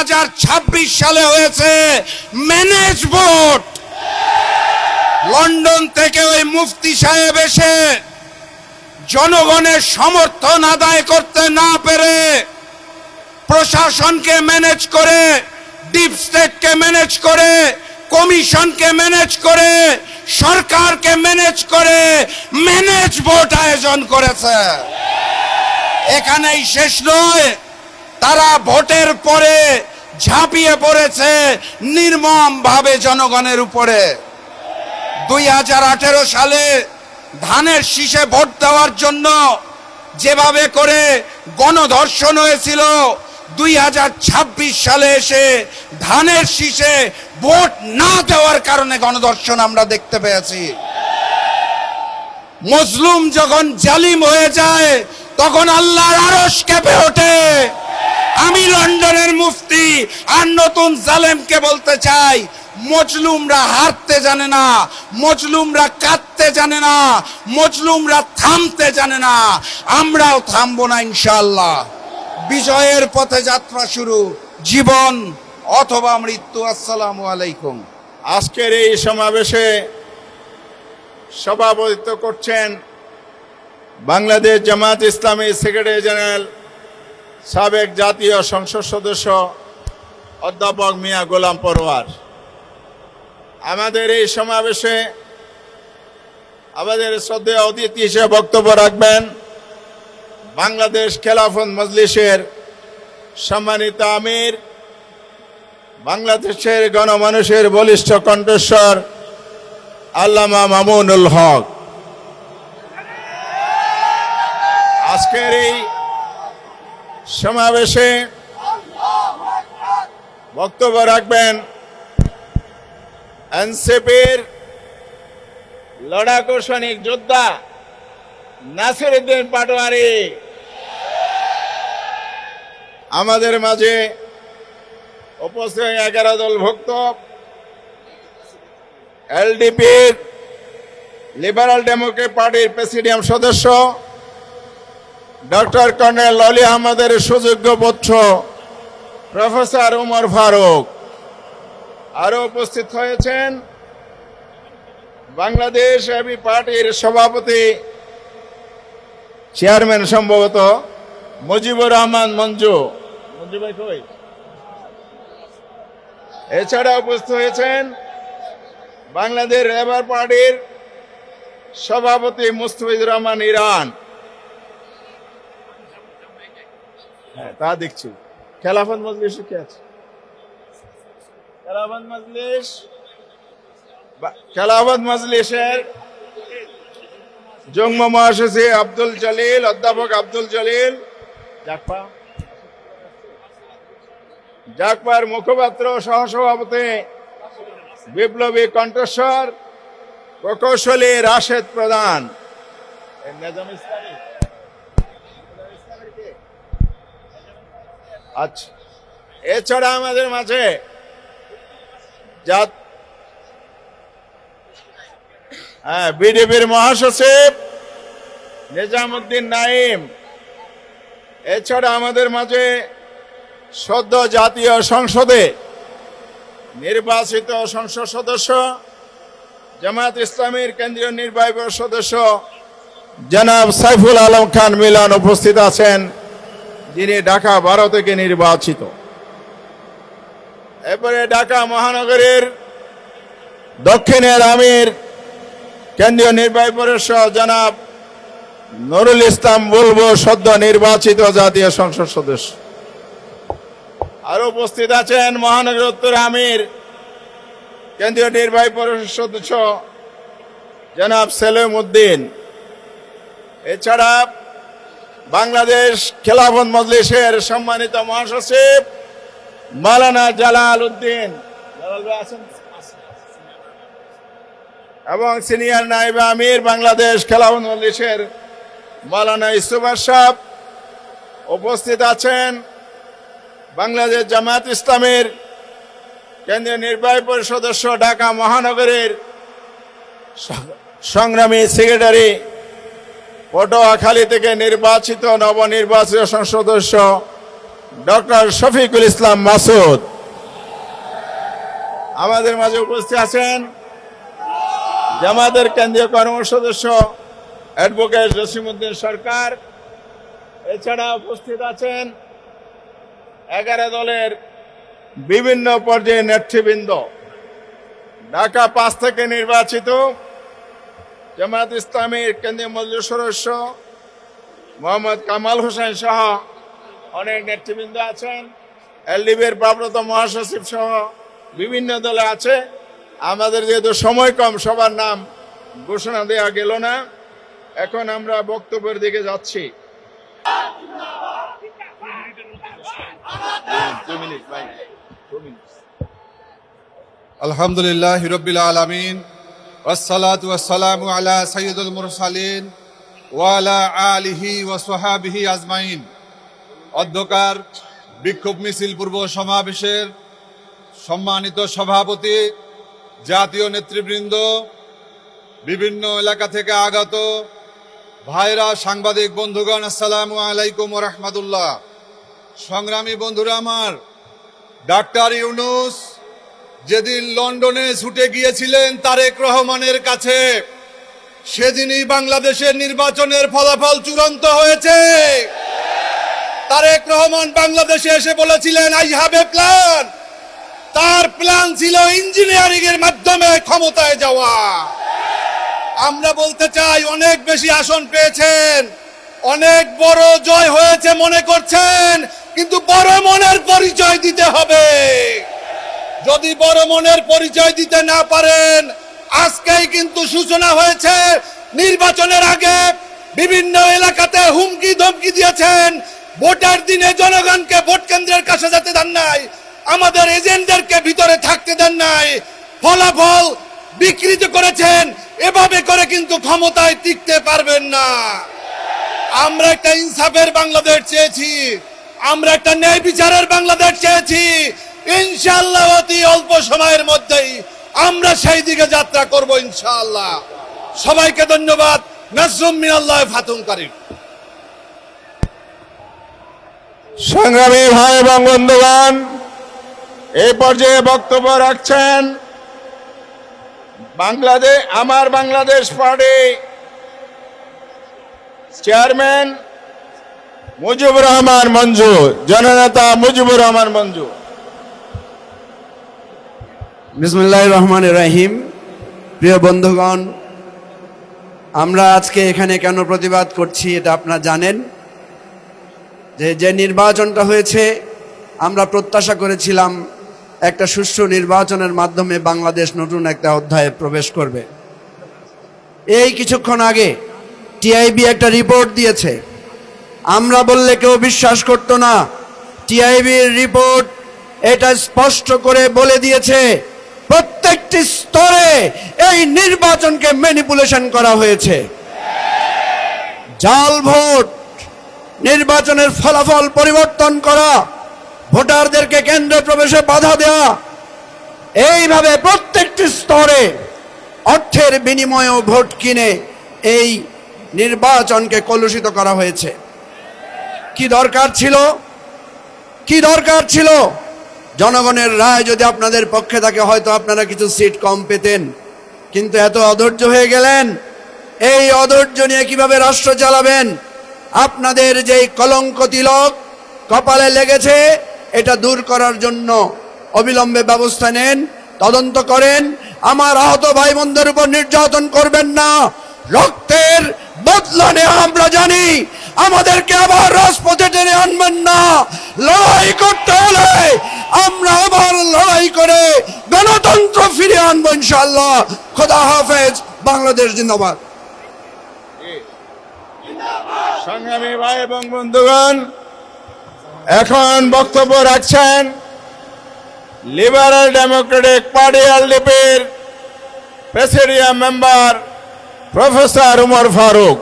2026 সালে হয়েছে manage vote. London থেকে ওই মুফতি সাহেব এসে জনগণের সমর্থন আদায় করতে না পেরে প্রশাসনকে ম্যানেজ করে, ডিপ স্টেটকে ম্যানেজ করে, কমিশনকে ম্যানেজ করে, সরকারকে ম্যানেজ করে ম্যানেজ ভোট আয়োজন করেছে। এখানেই শেষ নয়, তারা ভোটের পরে ঝাঁপিয়ে পড়েছে নির্মম ভাবে জনগণের উপরে। 2018 সালে ধানের শীষে ভোট দেওয়ার জন্য যেভাবে করে গণধর্ষণ হয়েছিল, 2026 সালে এসে ধানের শীষে ভোট না দেওয়ার কারণে গণধর্ষণ আমরা দেখতে পেয়েছি। মজলুম যখন জালিম হয়ে যায় তখন আল্লাহর আরশ কেঁপে ওঠে। আমি লন্ডনের মুফতি আর নতুন জালেমকে বলতে চাই, মজলুমরা হারতে জানে না, মজলুমরা কাঁদতে জানে না, মজলুমরা থামতে জানে না। আমরাও থামবো না ইনশাআল্লাহ। বিজয়ের পথে যাত্রা শুরু, জীবন অথবা মৃত্যু। আসসালামু আলাইকুম। আজকের এই সমাবেশে সভাপতিত্ব করছেন বাংলাদেশ জামাত ইসলামী সেক্রেটারি জেনারেল, সাবেক জাতীয় সংসদ সদস্য অধ্যাপক মিয়া গোলাম পরোয়ার। আমাদের এই সমাবেশে আমাদের শ্রদ্ধেয় অতিথি হিসেবে বক্তব্য রাখবেন বাংলাদেশ খেলাফত মজলিসের সম্মানিত আমির, বাংলাদেশের গণমানুষের বলিষ্ঠ কণ্ঠস্বর আল্লামা মামুনুল হক। আজকের এই সমাবেশে বক্তব্য রাখবেন এনসিপির লড়াকু সৈনিক যোদ্ধা নাসিরউদ্দিন পাটোয়ারি। আমাদের মাঝে উপস্থিত 11 দলভুক্ত এলডিপির লিবারাল ডেমোক্রেট পার্টির প্রেসিডিয়াম সদস্য ডক্টর কর্নেল অলি আহমদের সুযোগ্য পুত্র প্রফেসর উমর ফারুক। আরো উপস্থিত হয়েছেন বাংলাদেশ এবি পার্টির সভাপতি, চেয়ারম্যান সম্ভবত মুজিবুর রহমান মঞ্জু। মঞ্জু ভাই কই? এছাড়া উপস্থিত হয়েছেন বাংলাদেশ লেবার পার্টির সভাপতি মুস্তাফিজুর রহমান ইরান। হ্যাঁ, তা দেখছি। খেলাফত মজলিস কে আছে? খেলাফত মজলিসের যুগ্ম মহাসচিব আব্দুল জলিল, অধ্যাপক আব্দুল জলিল জাকপার মুখপাত্র সহসভাপতি বিপ্লবী কণ্ঠস্বর প্রকৌশলী রাশেদ প্রধান। আচ্ছা, এছাড়া আমাদের মাঝে বিডিপির মহাসচিব নিজামুদ্দিন নাইম। এছাড়া আমাদের মাঝে সদ্য জাতীয় সংসদে নির্বাচিত সংসদ সদস্য, জামায়াত ইসলামীর কেন্দ্রীয় নির্বাহী পরিষদ সদস্য জনাব সাইফুল আলম খান মিলন উপস্থিত আছেন, যিনি ঢাকা 12 থেকে নির্বাচিত। এরপরে ঢাকা মহানগরের দক্ষিণের আমির, কেন্দ্রীয় নির্বাহী পরিষদ জনাব নুরুল ইসলাম বুলবুল, সদ্য নির্বাচিত জাতীয় সংসদ সদস্য। আরো উপস্থিত আছেন মহানগর উত্তর আমির, কেন্দ্রীয় নির্বাহী পরিষদ সদস্য জনাব সেলিম উদ্দিন। এছাড়া বাংলাদেশ খেলাফত মজলিসের সম্মানিত মহাসচিব মাওলানা জালাল উদ্দিন এবং সিনিয়র নায়েবে আমির বাংলাদেশ খেলাফত মজলিসের মাওলানা ইউসুফ আশরাফ। উপস্থিত আছেন বাংলাদেশ জামায়াত ইসলামীর কেন্দ্রীয় নির্বাহী পরিষদ সদস্য, ঢাকা মহানগরের সংগ্রামী সেক্রেটারি, পটুয়াখালী থেকে নির্বাচিত নবনির্বাচিত সংসদ সদস্য ডক্টর শফিকুল ইসলাম মাসুদ। আমাদের মাঝে উপস্থিত আছেন জামাতের কেন্দ্রীয় কর্ম সদস্য অ্যাডভোকেট জসিমউদ্দিন সরকার। এছাড়া উপস্থিত আছেন 11 দলের বিভিন্ন পর্যায়ের নেতৃবৃন্দ। ঢাকা 5 থেকে নির্বাচিত জামাত ইসলামীর কেন্দ্রীয় মজলিস সদস্য মোহাম্মদ কামাল হোসেন সহ অনেক নেতৃবৃন্দ আছেন। এলডিবির ভারপ্রাপ্ত মহাসচিব সহ বিভিন্ন দলে আছে। আমাদের যেহেতু সময় কম, সবার নাম ঘোষণা দেওয়া গেল না। এখন আমরা বক্তব্যের দিকে যাচ্ছি। আলহামদুলিল্লাহ রাব্বিল আলামিন ওয়াসসালাতু ওয়াসসালামু আলা সাইয়্যিদুল মুরসালিন ওয়া আলা আলিহি ওয়া সাহবিহি আজমাইন। অধ্যকার বিক্ষোভ মিছিল পূর্ব সমাবেশের সম্মানিত সভাপতি, জাতীয় নেতৃবৃন্দ, বিভিন্ন এলাকা থেকে আগত ভাইরা, সাংবাদিক বন্ধুগণ, আসসালামু আলাইকুম ওয়া রাহমাতুল্লাহ। সংগ্রামী বন্ধুরা আমার, ডাক্তার ইউনূস যেদিন লন্ডনে ছুটে গিয়েছিলেন তারেক রহমানের কাছে, সেদিনই বাংলাদেশের নির্বাচনের ফলাফল চূড়ান্ত হয়েছে। তারেক রহমান বাংলাদেশে এসে বলেছিলেন, আই হ্যাভ এ প্ল্যান। তার প্ল্যান ছিল ইঞ্জিনিয়ারিং এর মাধ্যমে ক্ষমতায় যাওয়া। আমরা বলতে চাই, অনেক বেশি আসন পেয়েছেন, অনেক বড় জয় হয়েছে মনে করছেন, কিন্তু বড় মনের পরিচয় দিতে হবে। যদি বড় মনের পরিচয় দিতে না পারেন, আজকেই কিন্তু সূচনা হয়েছে। নির্বাচনের আগে বিভিন্ন এলাকাতে হুমকি ধমকি দিয়েছেন, ভোটের দিনে জনগণকে ভোট কেন্দ্রের কাছে যেতে দেন নাই, আমাদের এজেন্টদেরকে ভিতরে থাকতে দেন নাই, ফলাফল বিকৃত করেছেন। এভাবে করে কিন্তু ক্ষমতায় টিকতে পারবেন না। আমরা একটা ইনসাফের বাংলাদেশ চেয়েছি, আমরা একটা ন্যায় বিচারের বাংলাদেশ চেয়েছি। ইনশাআল্লাহ অতি অল্প সময়ের মধ্যেই আমরা সেই দিকে যাত্রা করব ইনশাআল্লাহ। সবাইকে ধন্যবাদ। নাসরুম মিনাল্লাহ ফাতুন কারীম। সংগ্রামী ভাই এবং বন্ধুগণ, এই পর্যায়ে বক্তব্য রাখছেন আমার বাংলাদেশ পার্টি চেয়ারম্যান মুজিবুর রহমান মঞ্জু, জননেতা মুজিবুর রহমান মঞ্জু। বিসমিল্লাহির রহমানির রহিম। প্রিয় বন্ধুগণ, আমরা আজকে এখানে কেন প্রতিবাদ করছি এটা আপনারা জানেন। যে নির্বাচনটা হয়েছে, আমরা প্রত্যাশা করেছিলাম একটা সুষ্ঠু নির্বাচনের মাধ্যমে বাংলাদেশ নতুন একটা অধ্যায়ে প্রবেশ করবে। এই কিছুক্ষণ আগে টিআইবি একটা রিপোর্ট দিয়েছে, আমরা বললে কেউ বিশ্বাস করতো না। টিআইবির রিপোর্ট এটা স্পষ্ট করে বলে দিয়েছে, প্রত্যেকটি স্তরে এই নির্বাচনকে ম্যানিপুলেশন করা হয়েছে। জাল ভোট, নির্বাচনের ফলাফল পরিবর্তন করা, ভোটারদেরকে কেন্দ্রে প্রবেশে বাধা দেওয়া, এইভাবে প্রত্যেকটি স্তরে অর্থের বিনিময়েও ভোট কিনে এই নির্বাচনকে কলুষিত করা হয়েছে। কি দরকার ছিল? কি দরকার ছিল? জনগণের রায় যদি আপনাদের পক্ষে থাকে, হয়তো আপনারা কিছু সিট কম পেতেন, কিন্তু এত অধৈর্য হয়ে গেলেন। এই অধৈর্য নিয়ে কিভাবে রাষ্ট্র চালাবেন? আপনাদের যেই কলঙ্ক তিলক কপালে লেগেছে, এটা দূর করার জন্য অবিলম্বে ব্যবস্থা নেন, তদন্ত করেন। আমার আহত ভাই বোনদের উপর নির্যাতন করবেন না। রক্তের বদলা নেওয়া আমরা জানি, আমাদেরকে আবার রাজপথে টেনে আনবেন না। লড়াই করতে হলে আমরা আবার লড়াই করে গণতন্ত্র ফিরে আনবো ইনশাআল্লাহ। খোদা হাফেজ। বাংলাদেশ জিন্দাবাদ। সংগ্রামী ভাই এবং বন্ধুগণ, এখন বক্তব্য রাখছেন লিবারেল ডেমোক্রেটিক পার্টি এলডিপির presidium member professor Umar Faruk.